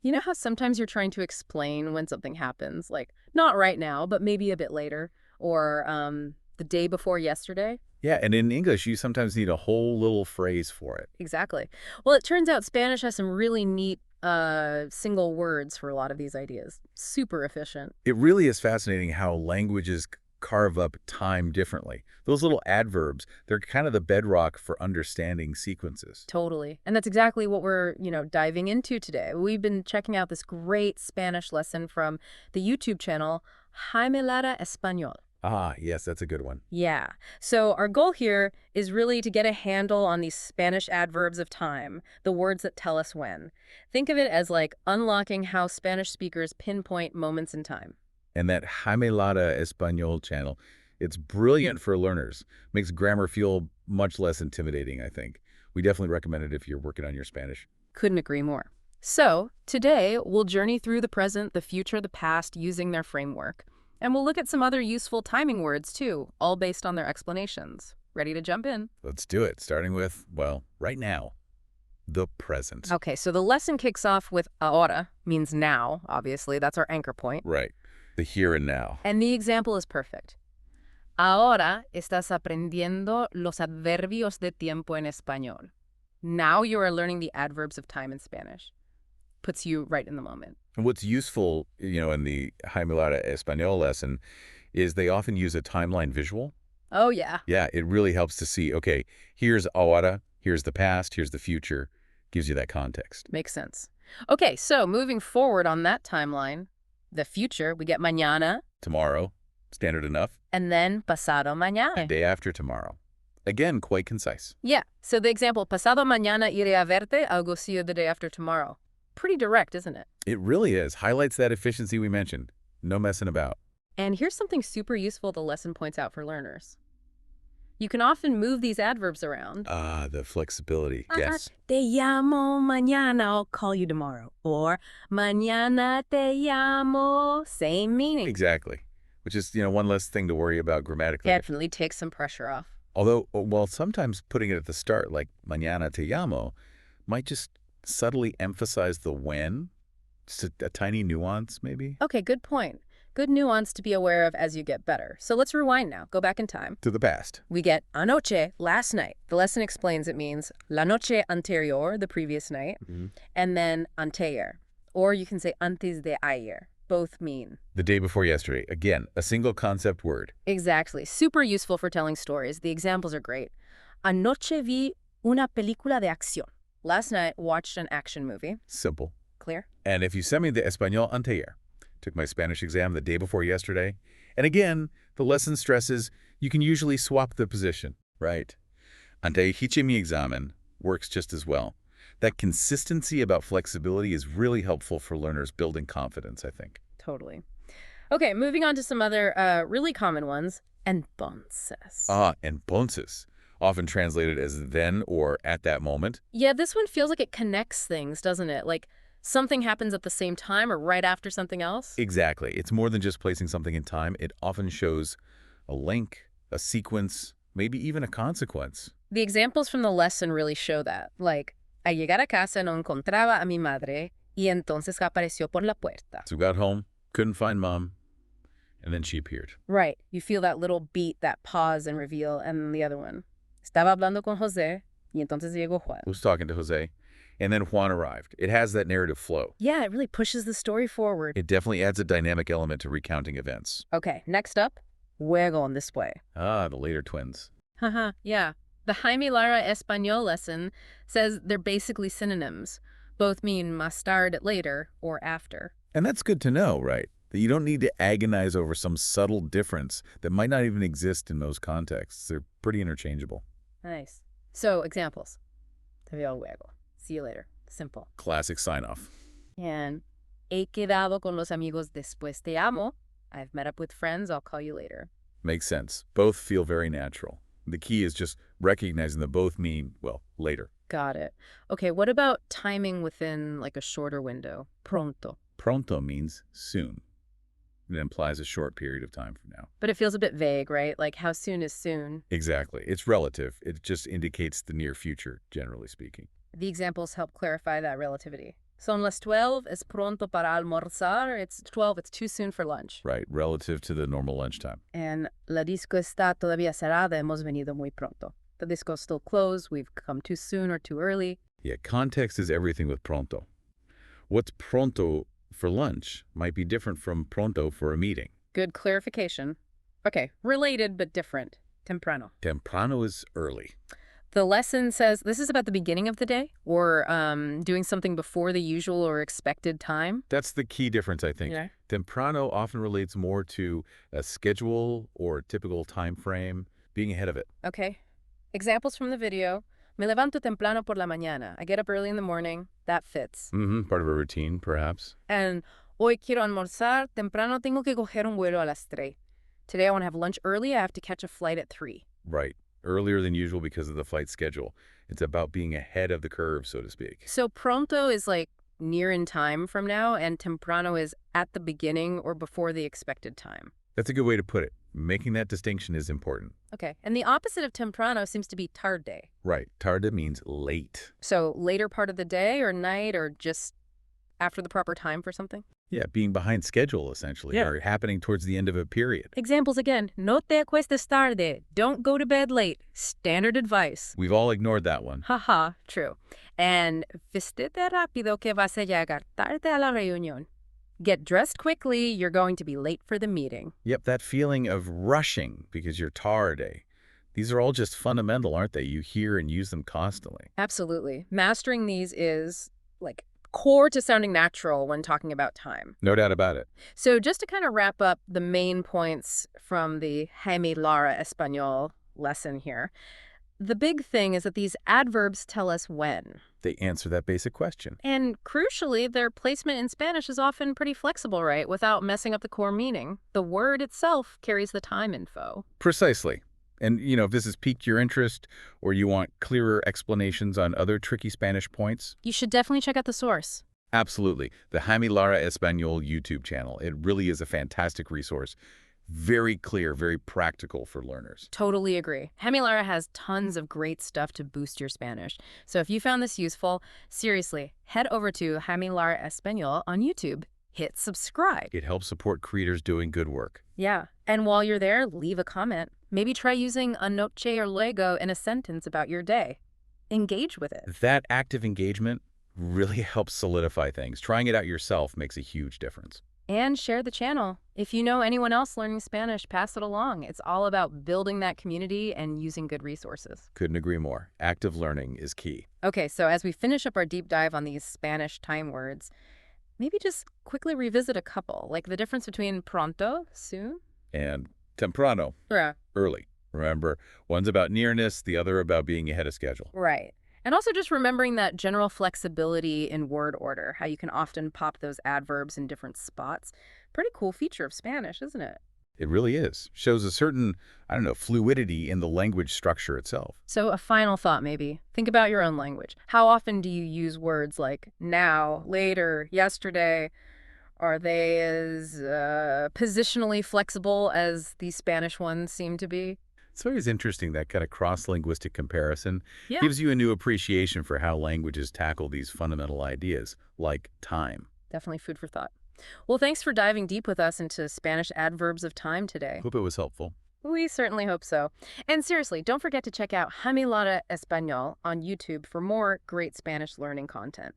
You know how sometimes you're trying to explain when something happens, like not right now, but maybe a bit later, or the day before yesterday? Yeah, and in English, you sometimes need a whole little phrase for it. Exactly. Well, it turns out Spanish has some really neat single words for a lot of these ideas. Super efficient. It really is fascinating how languages carve up time differently. Those little adverbs, they're kind of the bedrock for understanding sequences. Totally. And that's exactly what we're, diving into today. We've been checking out this great Spanish lesson from the YouTube channel Jaime Lara Español. Ah, yes, that's a good one. Yeah. So our goal here is really to get a handle on these Spanish adverbs of time, the words that tell us when. Think of it as like unlocking how Spanish speakers pinpoint moments in time. And that Jaime Lara Español channel, it's brilliant for learners. Makes grammar feel much less intimidating, I think. We definitely recommend it if you're working on your Spanish. Couldn't agree more. So today we'll journey through the present, the future, the past using their framework. And we'll look at some other useful timing words too, all based on their explanations. Ready to jump in? Let's do it, starting with, well, right now, the present. Okay, so the lesson kicks off with ahora, means now, obviously. That's our anchor point. Right, the here and now. And the example is perfect. Ahora estás aprendiendo los adverbios de tiempo en español. Now you are learning the adverbs of time in Spanish. Puts you right in the moment. And what's useful, in the Jaime Lara Español lesson is they often use a timeline visual. Oh, yeah. Yeah, it really helps to see, okay, here's ahora, here's the past, here's the future. Gives you that context. Makes sense. Okay, so moving forward on that timeline, the future, we get mañana. Tomorrow, standard enough. And then pasado mañana. Day after tomorrow. Again, quite concise. Yeah, so the example, pasado mañana iré a verte, I'll go see you the day after tomorrow. Pretty direct, isn't it? It really is. Highlights that efficiency we mentioned. No messing about. And here's something super useful the lesson points out for learners. You can often move these adverbs around. Ah, the flexibility. Yes. Te llamo mañana, I'll call you tomorrow. Or mañana te llamo, same meaning. Exactly. Which is, one less thing to worry about grammatically. Definitely takes some pressure off. Although, well, sometimes putting it at the start, like mañana te llamo, might just subtly emphasize the when. Just a tiny nuance, maybe. Okay, good point. Good nuance to be aware of as you get better. So let's rewind now. Go back in time. To the past. We get anoche, last night. The lesson explains it means la noche anterior, the previous night, and then anteayer. Or you can say antes de ayer. Both mean the day before yesterday. Again, a single concept word. Exactly. Super useful for telling stories. The examples are great. Anoche vi una película de acción. Last night, watched an action movie. Simple. Clear? And if you send me the Español anteayer, took my Spanish exam the day before yesterday. And again, the lesson stresses you can usually swap the position, right? Ante hice mi examen works just as well. That consistency about flexibility is really helpful for learners building confidence, I think. Totally. Okay, moving on to some other really common ones. Entonces. Ah, entonces. Often translated as then or at that moment. Yeah, this one feels like it connects things, doesn't it? Like something happens at the same time or right after something else. Exactly. It's more than just placing something in time. It often shows a link, a sequence, maybe even a consequence. The examples from the lesson really show that. Like, al llegar a casa no encontraba a mi madre y entonces apareció por la puerta. So got home, couldn't find mom, and then she appeared. Right. You feel that little beat, that pause and reveal, and then the other one. Estaba hablando con José y entonces llegó Juan. Was talking to Jose, and then Juan arrived. It has that narrative flow. Yeah, it really pushes the story forward. It definitely adds a dynamic element to recounting events. Okay, next up, luego and después. Ah, the later twins. Haha, yeah. The Jaime Lara Español lesson says they're basically synonyms. Both mean más tarde, later, or after. And that's good to know, right? That you don't need to agonize over some subtle difference that might not even exist in most contexts. They're pretty interchangeable. Nice. So, examples. Te veo luego. See you later. Simple. Classic sign-off. And he quedado con los amigos después te amo. I've met up with friends. I'll call you later. Makes sense. Both feel very natural. The key is just recognizing that both mean, well, later. Got it. Okay, what about timing within like a shorter window? Pronto. Pronto means soon. It implies a short period of time from now. But it feels a bit vague, right? Like how soon is soon? Exactly. It's relative. It just indicates the near future, generally speaking. The examples help clarify that relativity. Son las 12, es pronto para almorzar. It's 12, it's too soon for lunch. Right, relative to the normal lunchtime. And la disco está todavía cerrada, hemos venido muy pronto. The disco's still closed, we've come too soon or too early. Yeah, context is everything with pronto. What's pronto for lunch might be different from pronto for a meeting. Good clarification. Okay, related but different. Temprano. Temprano is early. The lesson says this is about the beginning of the day or doing something before the usual or expected time. That's the key difference, I think. Yeah. Temprano often relates more to a schedule or a typical time frame, being ahead of it. Okay. Examples from the video. Me levanto temprano por la mañana. I get up early in the morning. That fits. Part of a routine, perhaps. And hoy quiero almorzar. Temprano tengo que coger un vuelo a las 3. Today I want to have lunch early. I have to catch a flight at 3. Right. Earlier than usual because of the flight schedule. It's about being ahead of the curve, so to speak. So pronto is like near in time from now, and temprano is at the beginning or before the expected time. That's a good way to put it. Making that distinction is important. Okay. And the opposite of temprano seems to be tarde. Right. Tarde means late. So later part of the day or night or just after the proper time for something? Yeah, being behind schedule, essentially, Yeah. or happening towards the end of a period. Examples again. No te acuestes tarde. Don't go to bed late. Standard advice. We've all ignored that one. Haha, true. And vestite rápido que vas a llegar tarde a la reunión. Get dressed quickly. You're going to be late for the meeting. Yep, that feeling of rushing because you're tarde. These are all just fundamental, aren't they? You hear and use them constantly. Absolutely. Mastering these is like core to sounding natural when talking about time. No doubt about it. So just to kind of wrap up the main points from the Jaime Lara Español lesson here, the big thing is that these adverbs tell us when. They answer that basic question. And crucially, their placement in Spanish is often pretty flexible, right? Without messing up the core meaning. The word itself carries the time info. Precisely. And, if this has piqued your interest or you want clearer explanations on other tricky Spanish points, You should definitely check out the source. absolutely. The Jaime Lara Español YouTube channel. It really is a fantastic resource. Very clear, very practical for learners. Totally agree. Jaime Lara has tons of great stuff to boost your Spanish. So if you found this useful, seriously, head over to Jaime Lara Español on YouTube. Hit subscribe. It helps support creators doing good work. Yeah. And while you're there, leave a comment. Maybe try using anoche or luego in a sentence about your day. Engage with it. That active engagement really helps solidify things. Trying it out yourself makes a huge difference. And share the channel. If you know anyone else learning Spanish, pass it along. It's all about building that community and using good resources. Couldn't agree more. Active learning is key. Okay, so as we finish up our deep dive on these Spanish time words, maybe just quickly revisit a couple, like the difference between pronto, soon, And temprano, yeah, early. Remember, one's about nearness, the other about being ahead of schedule. right. And also just remembering that general flexibility in word order, how you can often pop those adverbs in different spots. Pretty cool feature of Spanish, isn't it? It really is. Shows a certain, fluidity in the language structure itself. So a final thought maybe. Think about your own language. How often do you use words like now, later, yesterday? Are they as positionally flexible as these Spanish ones seem to be? It's always interesting, that kind of cross-linguistic comparison. Yeah. Gives you a new appreciation for how languages tackle these fundamental ideas, like time. Definitely food for thought. Well, thanks for diving deep with us into Spanish adverbs of time today. Hope it was helpful. We certainly hope so. And seriously, don't forget to check out Jaime Lara Español on YouTube for more great Spanish learning content.